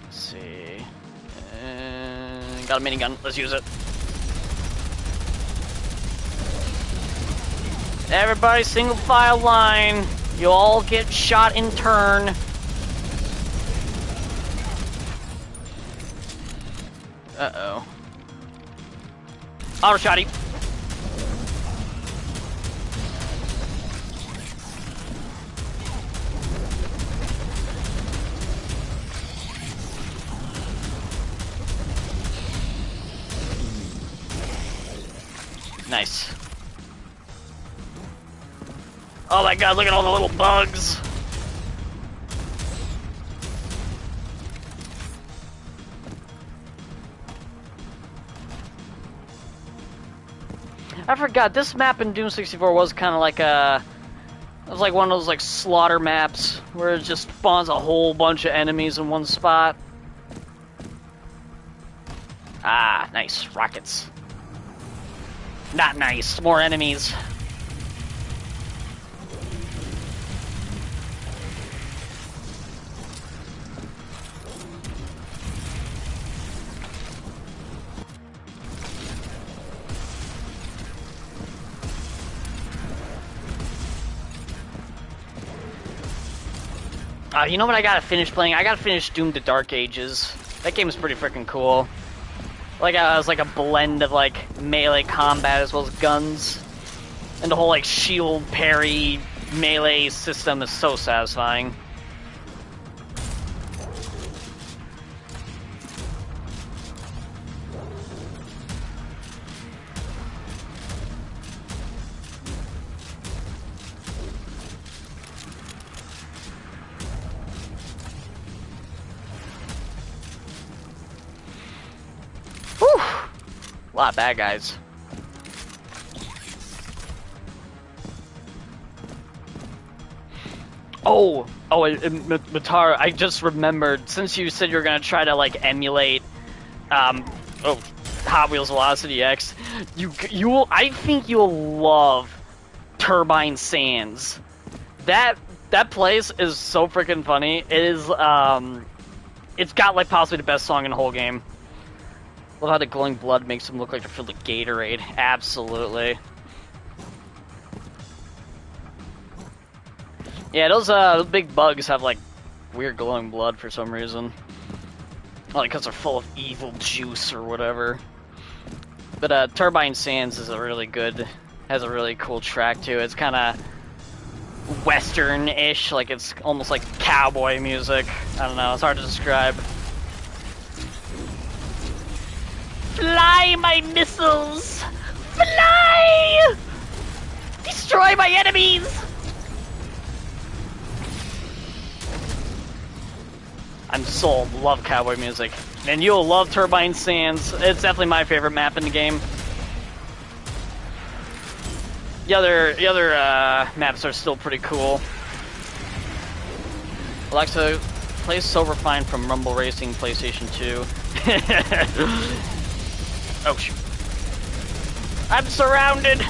Let's see. Got a minigun. Let's use it. Everybody, single file line. You all get shot in turn. Uh-oh. Auto shotty. Nice. Oh my god, look at all the little bugs! I forgot, this map in Doom 64 was kind of like a... It was like one of those like slaughter maps, where it just spawns a whole bunch of enemies in one spot. Ah, nice. Rockets. Not nice. More enemies. You know what I gotta finish playing? I gotta finish Doom: The Dark Ages. That game is pretty freaking cool. Like, it was like a blend of like melee combat as well as guns, and the whole like shield parry melee system is so satisfying. A lot of bad guys. Matara, I just remembered, since you said you were gonna try to like emulate, Hot Wheels Velocity X, I think you'll love Turbine Sands. That place is so freaking funny. It is, it's got like possibly the best song in the whole game. Love how the glowing blood makes them look like they're filled with Gatorade. Absolutely. Yeah, those big bugs have like weird glowing blood for some reason. Like because they're full of evil juice or whatever. But Turbine Sands is has a really cool track too. It's kind of Western-ish, like it's almost like cowboy music. I don't know, it's hard to describe. Fly, my missiles! Fly! Destroy my enemies! I'm sold. Love cowboy music. And you'll love Turbine Sands. It's definitely my favorite map in the game. The other maps are still pretty cool. Alexa, play Sober Fine from Rumble Racing PlayStation 2. Oh shoot. I'm surrounded!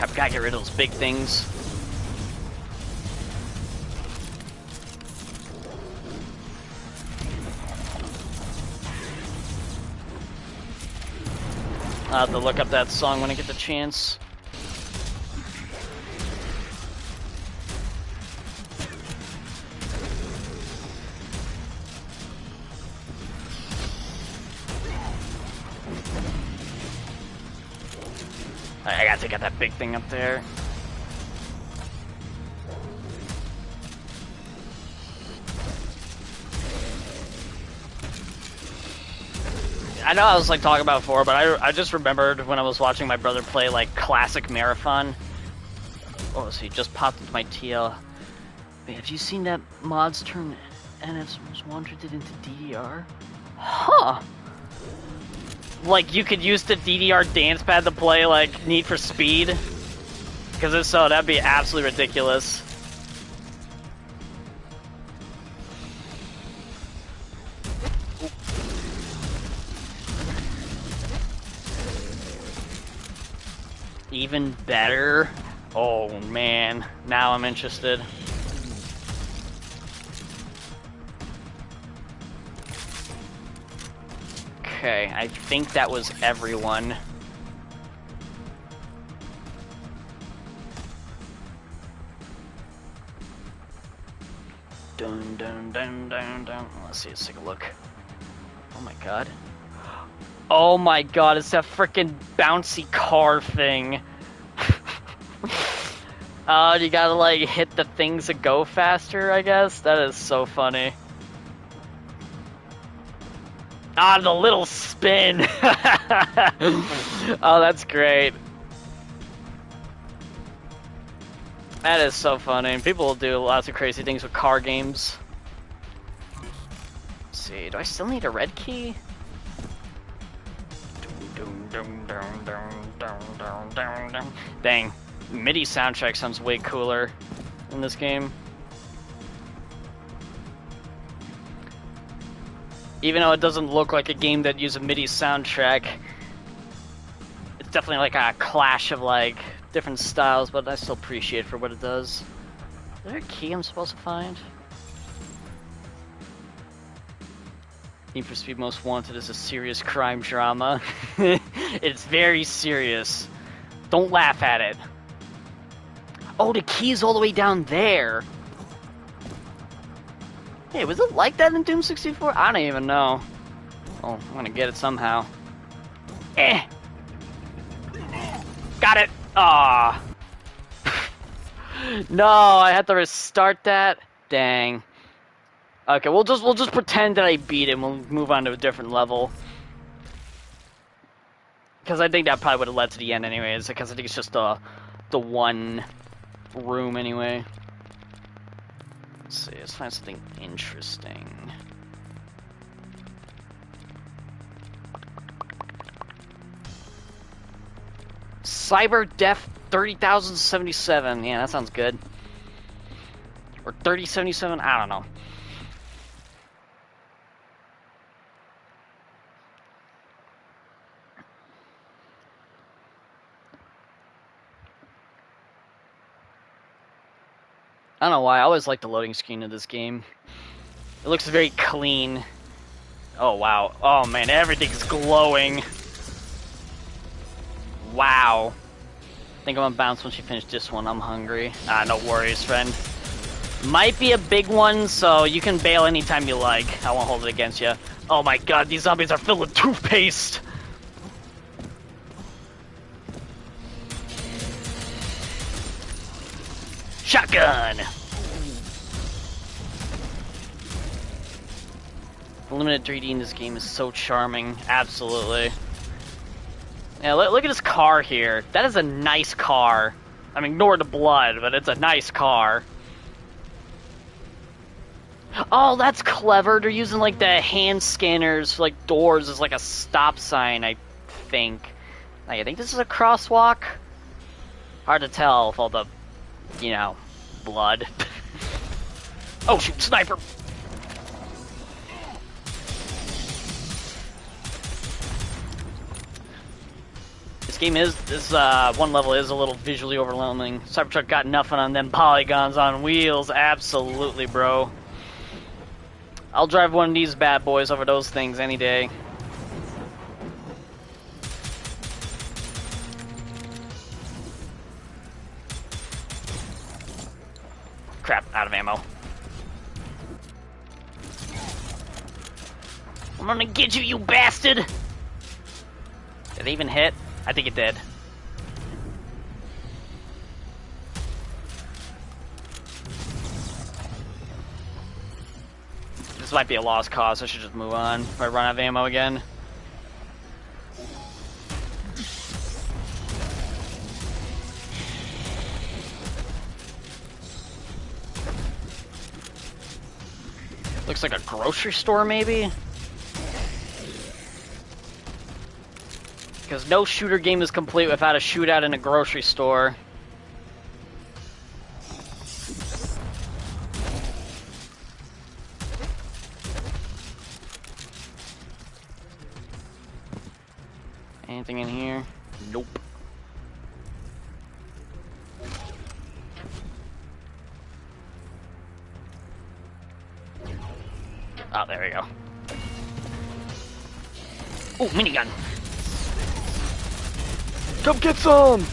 I've gotta get rid of those big things. I'll have to look up that song when I get the chance. I gotta take out that big thing up there. I know I was like talking about before, but I just remembered when I was watching my brother play like classic Marathon. Oh, so he just popped into my TL. Wait, have you seen that mods turn NF's Most Wanted into DDR? Huh. Like you could use the DDR dance pad to play like Need for Speed? Because if so, that'd be absolutely ridiculous. Even better? Oh man, now I'm interested. Okay, I think that was everyone. Dun dun dun dun dun. Let's see, let's take a look. Oh my god. Oh my god, it's that frickin' bouncy car thing. You gotta like hit the things that go faster, I guess? That is so funny. Ah, the little spin! Oh, that's great. That is so funny. People will do lots of crazy things with car games. Let's see, do I still need a red key? Dang, MIDI soundtrack sounds way cooler in this game. Even though it doesn't look like a game that uses a MIDI soundtrack, it's definitely like a clash of like different styles, but I still appreciate it for what it does. Is there a key I'm supposed to find? Need for Speed Most Wanted is a serious crime drama. It's very serious. Don't laugh at it. Oh, the key's all the way down there. Hey, was it like that in Doom 64? I don't even know. Oh, I'm gonna get it somehow. Eh! Got it! Ah. No, I had to restart that? Dang. Okay, we'll just pretend that I beat it and we'll move on to a different level. Because I think that probably would have led to the end anyways, because I think it's just the one room anyway. Let's see, let's find something interesting. Cyber Def 30,077. Yeah, that sounds good. Or 3077, I don't know. I don't know why, I always like the loading screen of this game. It looks very clean. Oh wow, oh man, everything's glowing. Wow. I think I'm gonna bounce once you finish this one, I'm hungry. Ah, no worries, friend. Might be a big one, so you can bail anytime you like. I won't hold it against you. Oh my god, these zombies are filled with toothpaste! Shotgun! The limited 3D in this game is so charming. Absolutely. Yeah, look at this car here. That is a nice car. I mean, ignore the blood, but it's a nice car. Oh, that's clever. They're using, like, the hand scanners, like, doors as, like, a stop sign, I think. Like, I think this is a crosswalk. Hard to tell with all the, you know, blood. Oh, shoot, sniper! This one level is a little visually overwhelming. Cybertruck got nothing on them polygons on wheels. Absolutely, bro. I'll drive one of these bad boys over those things any day. ammo. I'm gonna get you, you bastard! Did it even hit? I think it did. This might be a lost cause. I should just move on if I run out of ammo again. Looks like a grocery store, maybe? Because no shooter game is complete without a shootout in a grocery store. Anything in here? Nope. Oh, there we go. Oh, minigun. Come get some!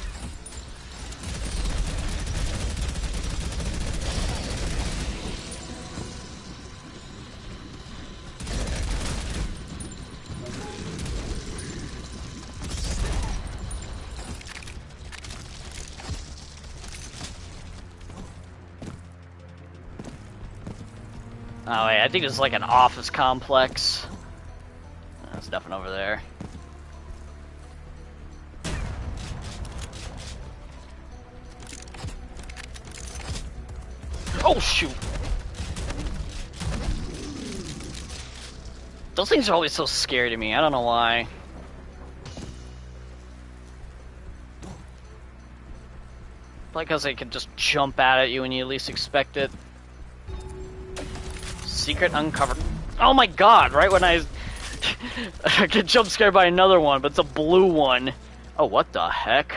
Oh wait, I think it's like an office complex. There's nothing over there. Oh shoot! Those things are always so scary to me, I don't know why. Like because they can just jump out at you when you least expect it. Secret uncovered. Oh my god, right when I get jump scared by another one, but it's a blue one. Oh, what the heck?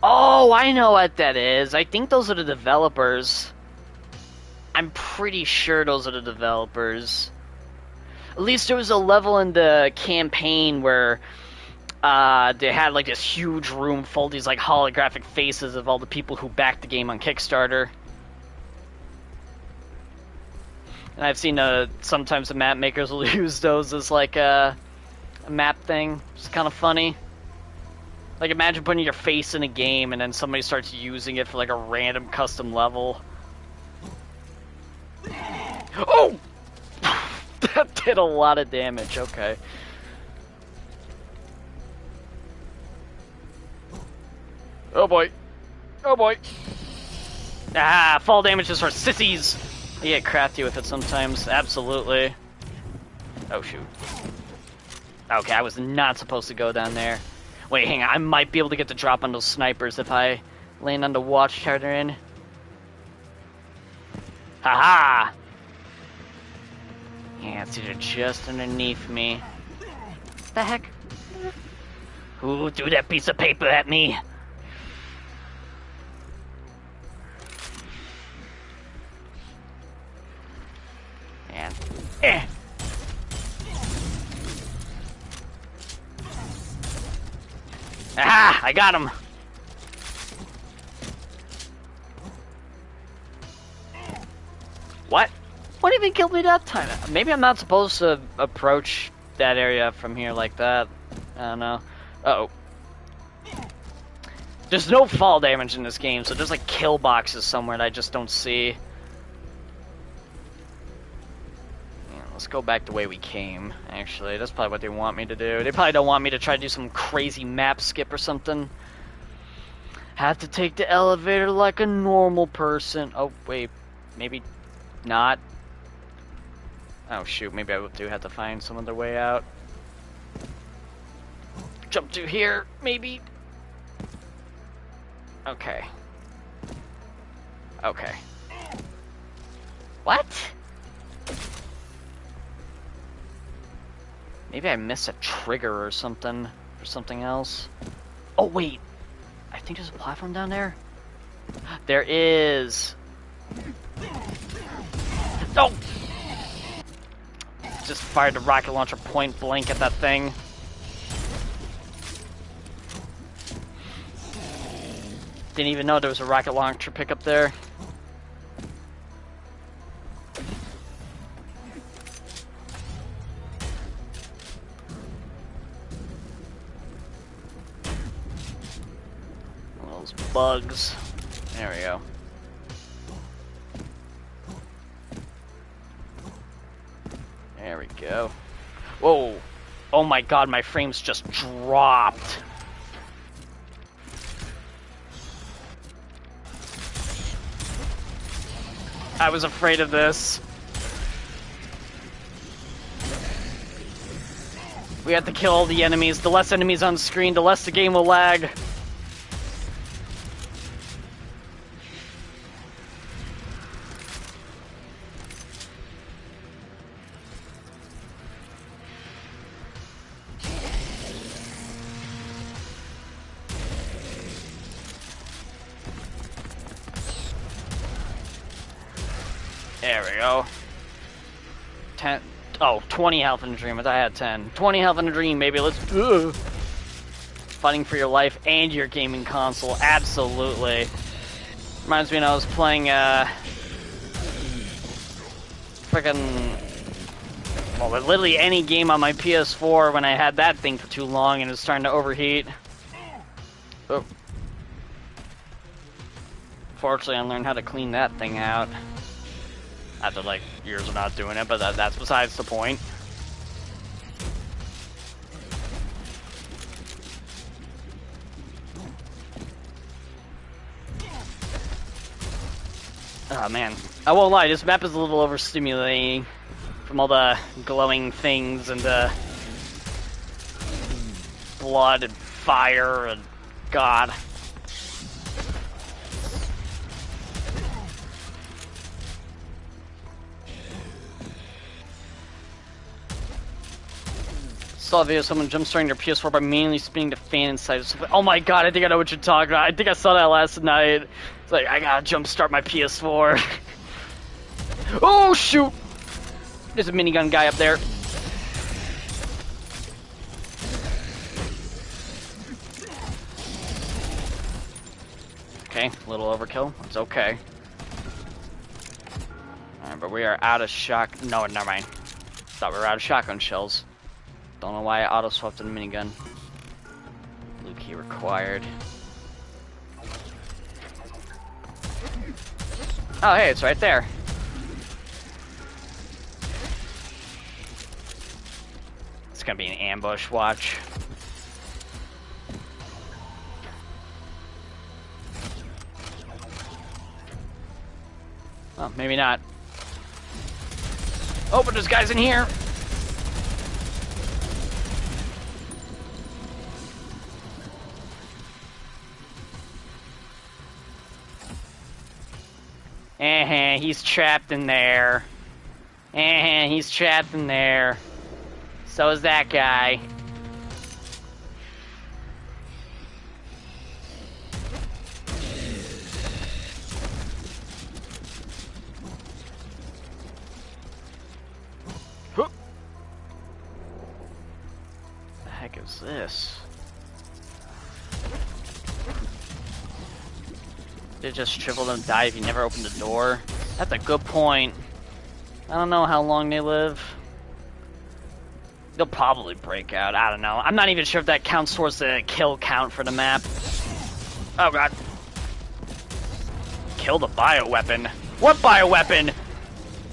Oh, I know what that is. I think those are the developers. I'm pretty sure those are the developers. At least there was a level in the campaign where they had like this huge room full of these like holographic faces of all the people who backed the game on Kickstarter. And I've seen sometimes the map makers will use those as like a map thing. It's kind of funny. Like imagine putting your face in a game and then somebody starts using it for like a random custom level. Oh! That did a lot of damage, okay. Oh boy. Oh boy. Ah, fall damage is for sissies! You get crafty with it sometimes, absolutely. Oh shoot. Okay, I was not supposed to go down there. Wait, hang on, I might be able to get the drop on those snipers if I land on the watchtower they're in. Haha! Yeah, it's either just underneath me. What the heck? Who threw that piece of paper at me? Man. Eh. Aha! I got him! What? What even killed me that time? Maybe I'm not supposed to approach that area from here like that. I don't know. Uh-oh. There's no fall damage in this game, so there's like kill boxes somewhere that I just don't see. Let's go back the way we came, actually. That's probably what they want me to do. They probably don't want me to try to do some crazy map skip or something. Have to take the elevator like a normal person. Oh, wait. Maybe not. Oh, shoot. Maybe I do have to find some other way out. Jump to here, maybe. Okay. Okay. What? Maybe I missed a trigger or something else. Oh wait, I think there's a platform down there. There is. Oh! Just fired the rocket launcher point blank at that thing. Didn't even know there was a rocket launcher pickup there. bugs. There we go. There we go. Whoa. Oh my god, my frames just dropped. I was afraid of this. We have to kill all the enemies. The less enemies on screen, the less the game will lag. There we go. 10. Oh, 20 health in a dream. I thought I had 10. 20 health in a dream, baby. Let's. Fighting for your life and your gaming console. Absolutely. Reminds me when I was playing, freaking. Well, literally any game on my PS4 when I had that thing for too long and it was starting to overheat. Oh. Fortunately, I learned how to clean that thing out. After, like, years of not doing it, but that's besides the point. Oh, man. I won't lie, this map is a little overstimulating from all the glowing things and the blood and fire and God. Saw a video of someone jump-starting their PS4 by manually spinning the fan inside. Oh my god, I think I know what you're talking about. I think I saw that last night. It's like, I gotta jump-start my PS4. Oh, shoot! There's a minigun guy up there. Okay, a little overkill. It's okay. Alright, but we are out of shock. No, never mind. Thought we were out of shotgun shells. Don't know why I auto-swapped to the minigun. Blue key required. Oh, hey, it's right there. It's gonna be an ambush, watch. Oh, maybe not. Oh, but there's guys in here. He's trapped in there. He's trapped in there. So is that guy. What the heck is this? They just triple them die if you never open the door. That's a good point. I don't know how long they live. They'll probably break out. I don't know. I'm not even sure if that counts towards the kill count for the map. Oh god. Kill the bioweapon. What bioweapon?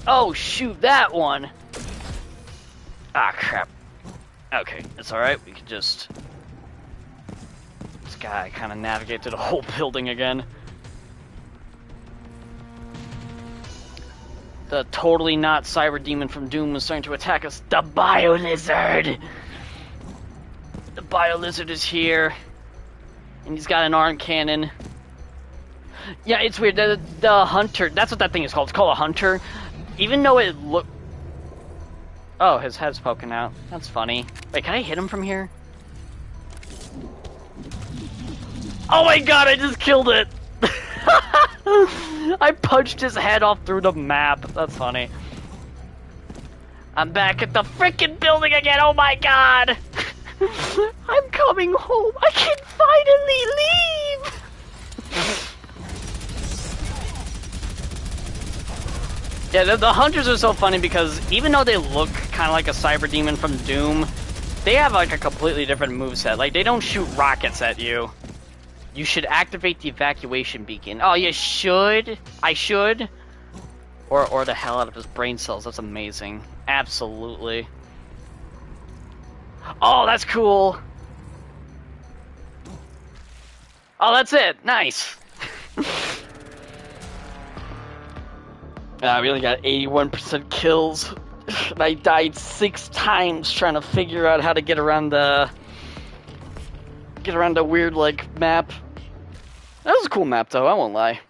Oh shoot, that one. Ah crap. Okay, it's alright. We can just... This guy kind of navigate through the whole building again. The totally not cyber demon from Doom was starting to attack us. The bio lizard! The bio lizard is here. And he's got an arm cannon. Yeah, it's weird. The hunter, that's what that thing is called. It's called a hunter. Even though it look... Oh, his head's poking out. That's funny. Wait, can I hit him from here? Oh my god, I just killed it! I punched his head off through the map. That's funny. I'm back at the frickin' building again. Oh my god! I'm coming home. I can finally leave! Yeah, the hunters are so funny because even though they look kind of like a cyber demon from Doom, they have like a completely different moveset. Like, they don't shoot rockets at you. You should activate the evacuation beacon. Oh, you should? I should? Or the hell out of his brain cells. That's amazing. Absolutely. Oh, that's cool. Oh, that's it. Nice. We only got 81% kills. And I died 6 times trying to figure out how to get around the weird like map. That was a cool map though, I won't lie.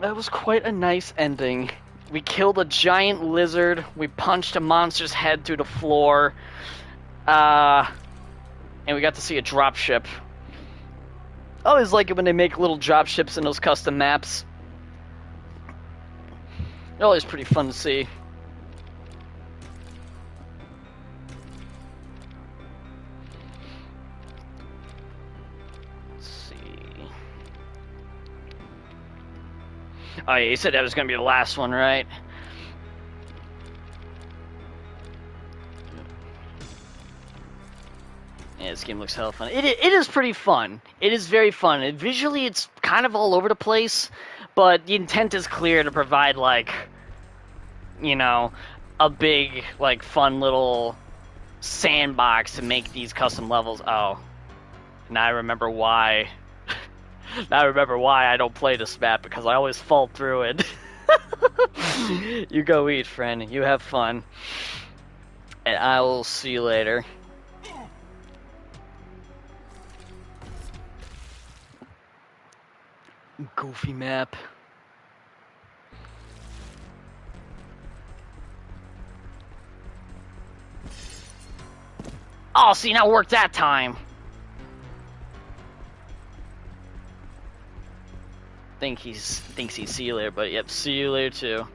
That was quite a nice ending. We killed a giant lizard, we punched a monster's head through the floor, and we got to see a dropship. I always like it when they make little dropships in those custom maps. They're always pretty fun to see. Let's see. Oh yeah, you said that was gonna be the last one, right? Yeah, this game looks hella fun. It is pretty fun. It is very fun. Visually, it's kind of all over the place, but the intent is clear to provide, like, you know, a big, like, fun little sandbox to make these custom levels. Oh, now I remember why. Now I remember why I don't play this map, because I always fall through it. You go eat, friend. You have fun. And I will see you later. Goofy map. Oh, see, now it worked that time. Thinks he's see you later, but yep, see you later too.